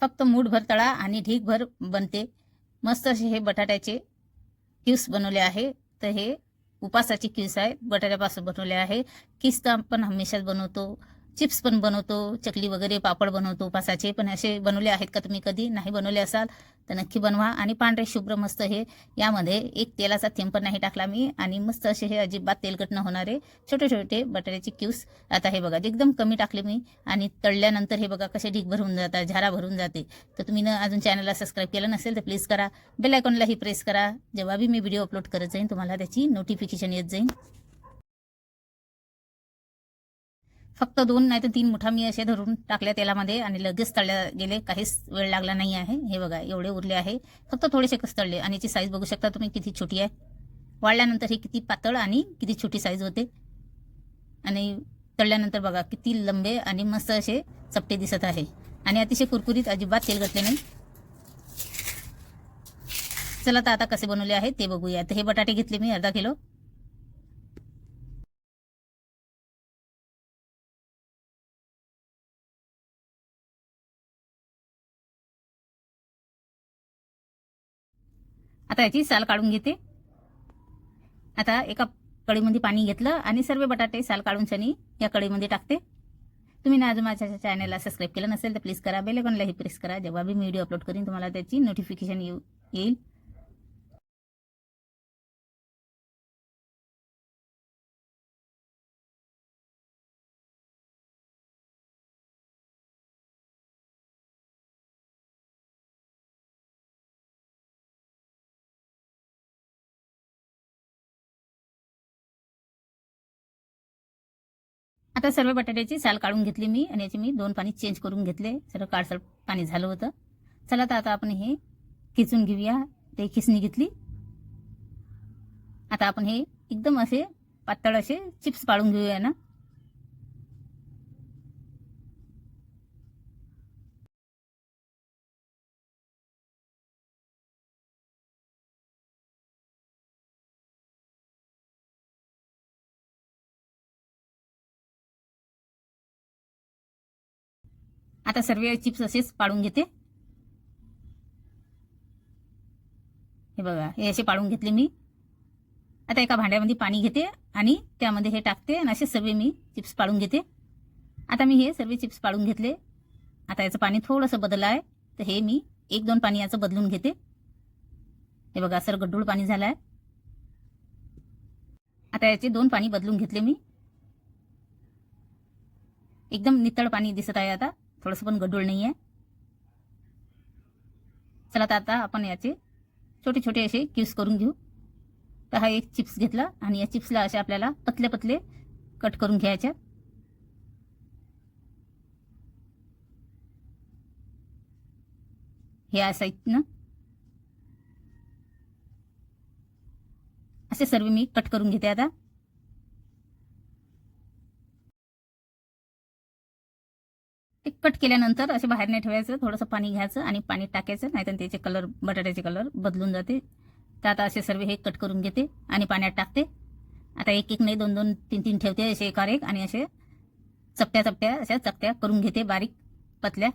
फक्त मूठभर तळा आणि ढीगभर बनते. मस्त असे हे बटाट्याचे क्यूब्स बनवले आहे. तर हे उपासाची क्यूब्स आहे, बटाट्यापासून बनवले आहे. किस तर आपण हमेशाच बनवतो, चिप्स पण बनवतो, चकली वगैरे पापड बनवतो उपासाचे. पण असे बनवले आहेत का तुम्ही? कधी नाही बनवले असाल तर नक्की बनवा. आणि पांढरे शुभ्र मस्त हे, यामध्ये एक तेलाचा थेंब पण नाही टाकला मी. आणि मस्त असे हे अजिबात तेलकट न होणारे छोटे छोटे बटाट्याचे क्यूब्स. आता हे बघा एकदम कमी टाकले मी, आणि तळल्यानंतर हे बघा कसे ढीग भरून जातात, झारा भरून जाते. तर तुम्ही ना अजून चॅनलला सबस्क्राईब केलं नसेल तर प्लीज करा. बेल आयकॉनलाही प्रेस करा. जेव्हा मी व्हिडिओ अपलोड करत जाईन तुम्हाला त्याची नोटिफिकेशन येत जाईल. फक्त 2 नाही तर 3 मुठा मी असे धरून टाकल्या तेलामध्ये आणि लगेच तळल्या गेले. काहीच वेळ लागला नाही आहे. हे बघा एवढे उरले आहे. फक्त थोडेसे कस तळले. आणि याची साईज बघू शकता तुम्ही किती छोटी आहे. वाळल्यानंतर हे किती पातळ आणि किती छोटी साईज होते. आणि तळल्यानंतर बघा किती लंबे आणि मस्त असे चपटे दिसत आहे. आणि अतिशय कुरकुरीत, अजिबात तेलगटले नाही. चला तर आता कसे बनवले आहे ते बघूया. तर हे बटाटे घेतले मी अर्धा किलो. आता याची साल काढून घेते. आता एका कढईमध्ये पाणी घेतलं आणि सर्व बटाटे साल काढून शनी या कढईमध्ये टाकते. तुम्ही ना अजून माझ्या चॅनलला सबस्क्राईब केलं नसेल तर प्लीज करा. बेल आयकॉनलाही प्रेस करा. जेव्हा मी व्हिडिओ अपलोड करीन तुम्हाला त्याची नोटिफिकेशन येईल. आता सर्व बटाट्याची साल काढून घेतली मी आणि याचे मी 2 पाणी चेंज करून घेतले. सर्व काळसर पाणी झालं होतं. चला तर आता आपण हे खिचून घेऊया. ते खिसणी घेतली. आता आपण हे एकदम असे पातळ असे चिप्स पाडून घेऊया ना. आता सर्व चिप्स असेच पाडून घेते. हे बघा हे असे पाडून घेतले मी. आता एका भांड्यामध्ये पाणी घेते आणि त्यामध्ये हे टाकते आणि असे सर्व मी चिप्स पाडून घेते. आता मी हे सर्व चिप्स पाडून घेतले. आता याचं पाणी थोडंसं बदललं आहे, तर हे मी 1-2 पाणी याचं बदलून घेते. हे बघा सर गड्डूळ पाणी झालं आहे. आता याचे 2 पाणी बदलून घेतले मी. एकदम नितळ पाणी दिसत आहे. आता थोडंसं पण गड्डूळ नाही आहे. चला तर आता आपण याचे छोटे छोटे असे क्यूब्स करून घेऊ. तर हा एक चिप्स घेतला आणि या चिप्सला असे आपल्याला पतले पतले कट करून घ्यायचे. हे साईडनं असे सर्व मी कट करून घेते. आता ते कट केल्यानंतर असे बाहेर नाही ठेवायचं. थोडंसं पाणी घ्यायचं आणि पाणी टाकायचं, नाहीतर त्याचे कलर, बटाट्याचे कलर बदलून जाते. तर आता असे सर्व हे कट करून घेते आणि पाण्यात टाकते. आता एक एक नाही 2-2, 3-3 ठेवते असे एकावर एक. आणि असे चपट्या चपट्या अशा चकत्या करून घेते, बारीक पतल्या.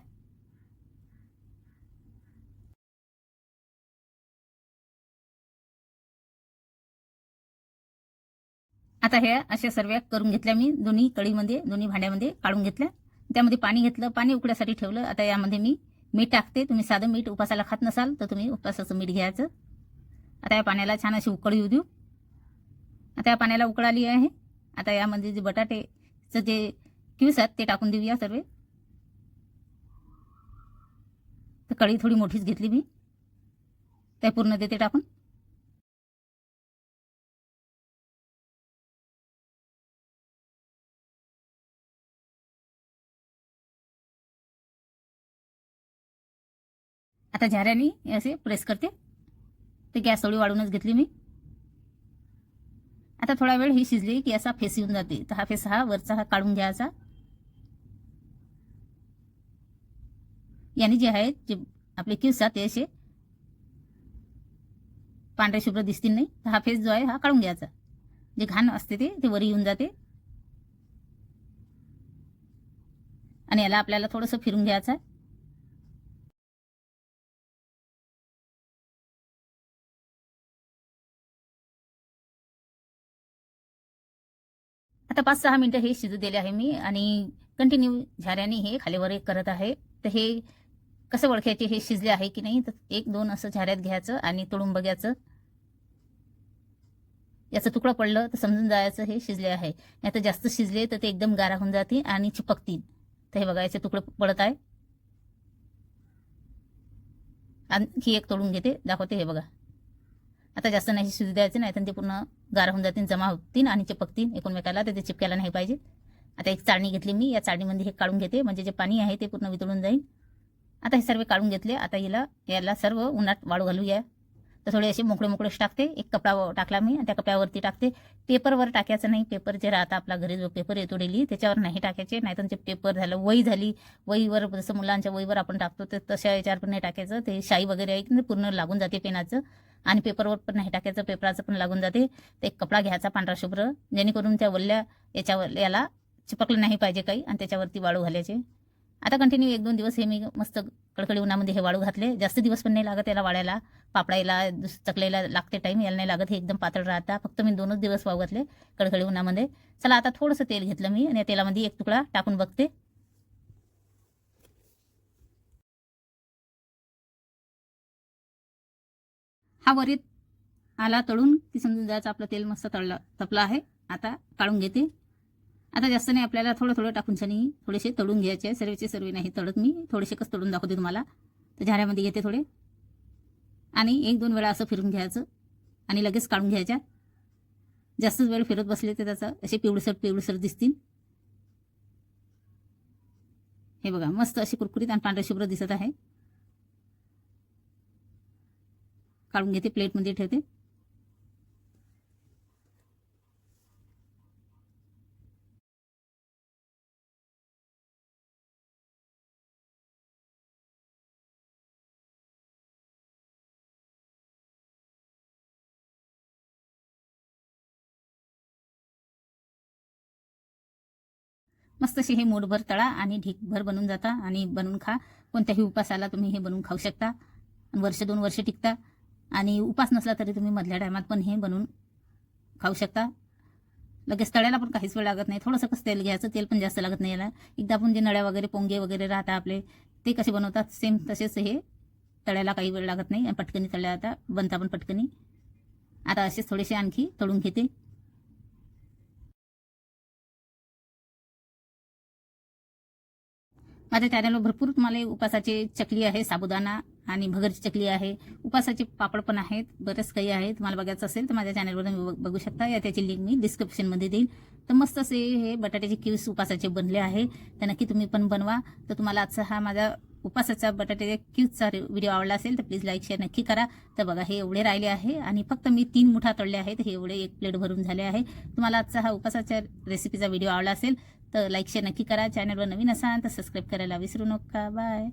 आता हे अशा सर्व करून घेतल्या मी. दोन्ही कढईमध्ये, दोन्ही भांड्यामध्ये काढून घेतल्या. त्यामध्ये पाणी घेतलं, पाणी उकळण्यासाठी ठेवलं. आता यामध्ये मी मीठ टाकते. तुम्ही साधं मीठ उपासाला खात नसाल तर तुम्ही उपासाचं मीठ घ्यायचं. आता या पाण्याला छान अशी उकळ येऊ देऊ. आता या पाण्याला उकळ आली आहे. आता यामध्ये जे बटाटेचं जे क्यूब्स आहेत ते टाकून देऊया सर्व. तर कढई थोडी मोठीच घेतली मी, ते पूर्ण देते टाकून. आता झाऱ्याने असे प्रेस करते. ते गॅस थोडी वाढूनच घेतली मी. आता थोडा वेळ ही शिजली की असा फेस येऊन जाते. तर हा फेस हा वरचा हा काढून घ्यायचा. याने जे आहेत जे आपले क्यूब्स आहेत ते असे पांढरे शुभ्र दिसतील नाही. तर हा फेस जो आहे हा काढून घ्यायचा. जे घाण असते ते वरी येऊन जाते. आणि याला आपल्याला थोडंसं फिरून घ्यायचं आहे. आता 5-6 मिनिटं हे शिजू दिले आहे मी आणि कंटिन्यू झाऱ्याने हे खालीवर एक करत आहे. तर हे कसं ओळखायचे हे शिजले आहे की नाही, तर 1-2 असं झाऱ्यात घ्यायचं आणि तळून बघायचं. याचं तुकडं पडलं तर समजून जायचं हे शिजले आहे. नाही तर जास्त शिजले तर ते एकदम गारा होऊन जातील आणि चिपकतील. तर हे बघा याचे तुकडे पडत आहे. आणखी एक तळून घेते, दाखवते. हे बघा आता जास्त नाही शिजू द्यायचं, नाही तर ते पूर्ण गार होऊन जातील, जमा होतील आणि चिपकतील एकमेकाला. तर ते चिपकायला नाही पाहिजे. आता एक चाळणी घेतली मी, या चाळणीमध्ये हे काढून घेते, म्हणजे जे पाणी आहे ते पूर्ण वितळून जाईल. आता हे सर्व काढून घेतले. आता याला सर्व उन्हात वाळू घालूया. तर थोडे असे मोकळे मोकळेच टाकते. एक कपडा टाकला मी आणि त्या कपड्यावरती टाकते. पेपरवर टाकायचं नाही. पेपर जे राहतं आपला घरी जो पेपर येतो डेली त्याच्यावर नाही टाकायचे, नाहीतर ते पेपर झालं, वही झाली, वहीवर जसं मुलांच्या वहीवर आपण टाकतो तर तशा याच्यावर पण नाही टाकायचं. ते शाई वगैरे आहे की पूर्ण लागून जाते पेनाचं, आणि पेपरवर पण नाही टाकायचं, पेपराचं पण लागून जाते. तर एक कपडा घ्यायचा पांढरा शुभ्र, जेणेकरून त्या वल्ल्या याला चिपकलं नाही पाहिजे काही, आणि त्याच्यावरती वाळू घालायचे. आता कंटिन्यू 1-2 दिवस हे मी मस्त कडकडी उन्हामध्ये हे वाळू घातले. जास्त दिवस पण नाही लागत याला वाळायला, पापडायला चकलेला लागते टाईम, याला नाही लागत. हे एकदम पातळ राहता. फक्त मी 2च दिवस वाळू घातले कडकडी उन्हामध्ये. चला आता थोडंसं तेल घेतलं मी आणि तेलामध्ये एक तुकडा टाकून बघते. हा वरीत आला तळून की समजून जायचं आपलं तेल मस्त तपलं आहे. आता काढून घेते. आता जास्त नाही, आपल्याला थोडं थोडं टाकून सनी थोडेसे तळून घ्यायचे. सर्वचे सर्व नाही तळत मी, थोडेसे कसं तळून दाखवते तुम्हाला. तर झाऱ्यामध्ये घेते थोडे आणि 1-2 वेळा असं फिरून घ्यायचं आणि लगेच काढून घ्यायच्या. जास्त वेळ फिरत बसले तर त्याचं असे पिवळसर दिसतील. हे बघा मस्त अशी कुरकुरीत आणि पांढरे शुभ्र दिसत आहे. काढून घेते, प्लेटमध्ये ठेवते. मस्त असे हे मूठभर तळा आणि ढीकभर बनून जाता आणि बनवून खा. कोणत्याही उपासाला तुम्ही हे बनवून खाऊ शकता. 1-2 वर्ष टिकता. आणि उपास नसला तरी तुम्ही मधल्या टायमात पण हे बनवून खाऊ शकता. लगेच तळायला पण काहीच वेळ लागत नाही. थोडंसं कसं तेल घ्यायचं, तेल पण जास्त लागत नाही याला. एकदा आपण जे नळ्या वगैरे पोंगे वगैरे राहतात आपले, ते कसे बनवतात सेम तसेच हे तळायला काही वेळ लागत नाही आणि पटकनी तळल्या जातात, बनता पण पटकनी. आता असेच थोडेसे आणखी तळून घेते. माझ्या चॅनलवर भरपूर तुम्हाला उपासाची चकली आहे, साबुदाणा आणि भगरची चकली आहे, उपासाचे पापड पण आहेत, बरेच काही आहे. तुम्हाला बघायचं असेल तर माझ्या चॅनलवर तुम्ही बघू शकता. या त्याची लिंक मी डिस्क्रिप्शनमध्ये देईन. तर मस्त असे हे बटाट्याचे क्यूब्स उपासाचे बनले आहे. तर नक्की तुम्ही पण बनवा. तर तुम्हाला आजचा हा माझा उपासाचा बटाट्याच्या क्यूब्सचा व्हिडिओ आवडला असेल तर प्लीज लाईक शेअर नक्की करा. तर बघा हे एवढे राहिले आहे आणि फक्त मी 3 मुठा तळले आहेत. हे एवढे 1 प्लेट भरून झाले आहे. तुम्हाला आजचा हा उपासाच्या रेसिपीचा व्हिडिओ आवडला असेल तर लाईक शेअर नक्की करा. चॅनलवर नवीन असाल तर सबस्क्राईब करायला विसरू नका. बाय.